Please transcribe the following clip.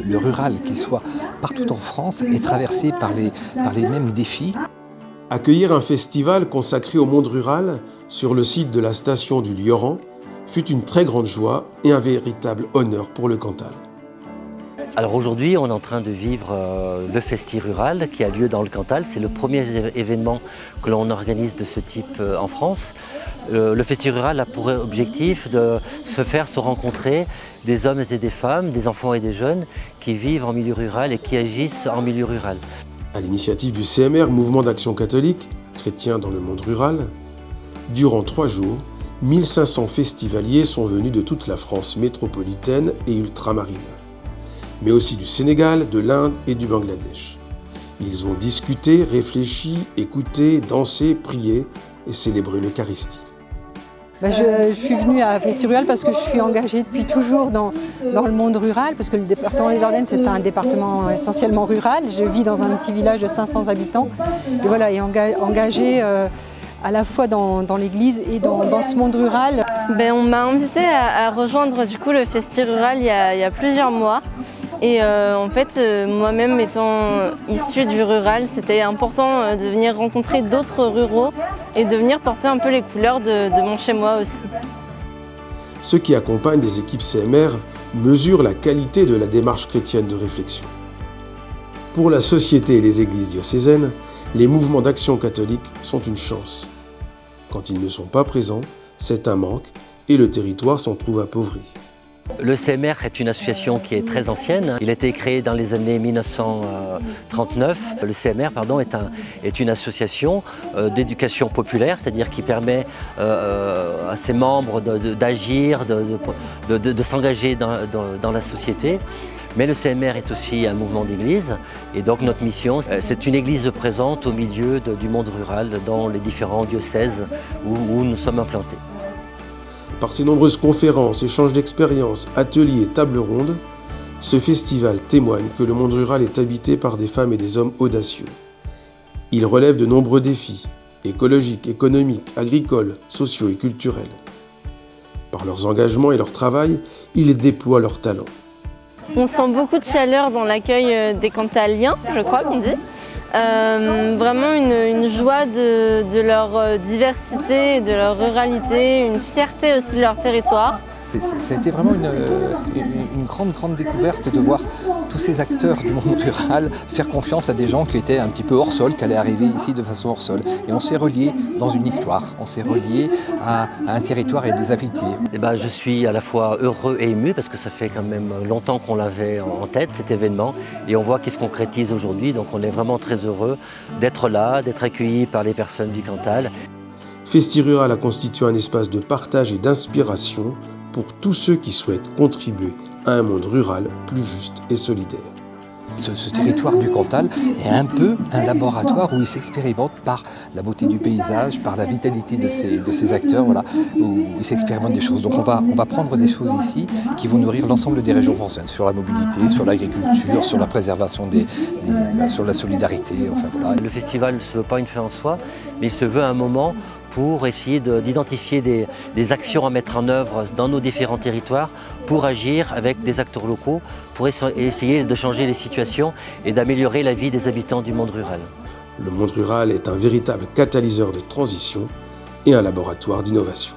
le rural, qu'il soit partout en France, est traversé par les mêmes défis. Accueillir un festival consacré au monde rural sur le site de la station du Lioran fut une très grande joie et un véritable honneur pour le Cantal. Alors aujourd'hui, on est en train de vivre le Festi Rural qui a lieu dans le Cantal. C'est le premier événement que l'on organise de ce type en France. Le Festi Rural a pour objectif de se rencontrer des hommes et des femmes, des enfants et des jeunes qui vivent en milieu rural et qui agissent en milieu rural. À l'initiative du CMR, Mouvement d'Action Catholique, chrétien dans le monde rural, durant 3 jours, 1500 festivaliers sont venus de toute la France métropolitaine et ultramarine, mais aussi du Sénégal, de l'Inde et du Bangladesh. Ils ont discuté, réfléchi, écouté, dansé, prié et célébré l'Eucharistie. Je suis venue à Festi Rural parce que je suis engagée depuis toujours dans le monde rural, parce que le département des Ardennes, c'est un département essentiellement rural. Je vis dans un petit village de 500 habitants et voilà, et engagée à la fois dans l'église et dans ce monde rural. On m'a invitée à rejoindre du coup le Festi Rural il y a plusieurs mois. Et en fait, moi-même étant issue du rural, c'était important de venir rencontrer d'autres ruraux et de venir porter un peu les couleurs de mon chez-moi aussi. Ceux qui accompagnent des équipes CMR mesurent la qualité de la démarche chrétienne de réflexion. Pour la société et les églises diocésaines, les mouvements d'action catholique sont une chance. Quand ils ne sont pas présents, c'est un manque et le territoire s'en trouve appauvri. Le CMR est une association qui est très ancienne. Il a été créé dans les années 1939. Le CMR est une association d'éducation populaire, c'est-à-dire qui permet à ses membres d'agir, de s'engager dans la société. Mais le CMR est aussi un mouvement d'église et donc notre mission, c'est une église présente au milieu du monde rural dans les différents diocèses où nous sommes implantés. Par ses nombreuses conférences, échanges d'expériences, ateliers et tables rondes, ce festival témoigne que le monde rural est habité par des femmes et des hommes audacieux. Il relève de nombreux défis, écologiques, économiques, agricoles, sociaux et culturels. Par leurs engagements et leur travail, ils déploient leurs talents. On sent beaucoup de chaleur dans l'accueil des Cantaliens, je crois qu'on dit. Vraiment une joie de leur diversité, de leur ruralité, une fierté aussi de leur territoire. Ça a été vraiment une grande découverte de voir tous ces acteurs du monde rural faire confiance à des gens qui étaient un petit peu hors sol, qui allaient arriver ici de façon hors sol. Et on s'est reliés dans une histoire, on s'est reliés à un territoire et des affinités. Je suis à la fois heureux et ému parce que ça fait quand même longtemps qu'on l'avait en tête, cet événement. Et on voit qu'il se concrétise aujourd'hui, donc on est vraiment très heureux d'être là, d'être accueillis par les personnes du Cantal. Festi Rural a constitué un espace de partage et d'inspiration pour tous ceux qui souhaitent contribuer à un monde rural plus juste et solidaire. Ce territoire du Cantal est un peu un laboratoire où il s'expérimente par la beauté du paysage, par la vitalité de ces acteurs, voilà, où il s'expérimente des choses. Donc on va prendre des choses ici qui vont nourrir l'ensemble des régions françaises, sur la mobilité, sur l'agriculture, sur la préservation sur la solidarité, enfin voilà. Le festival ne se veut pas une fin en soi, mais il se veut un moment pour essayer d'identifier des actions à mettre en œuvre dans nos différents territoires pour agir avec des acteurs locaux, pour essayer de changer les situations et d'améliorer la vie des habitants du monde rural. Le monde rural est un véritable catalyseur de transition et un laboratoire d'innovation.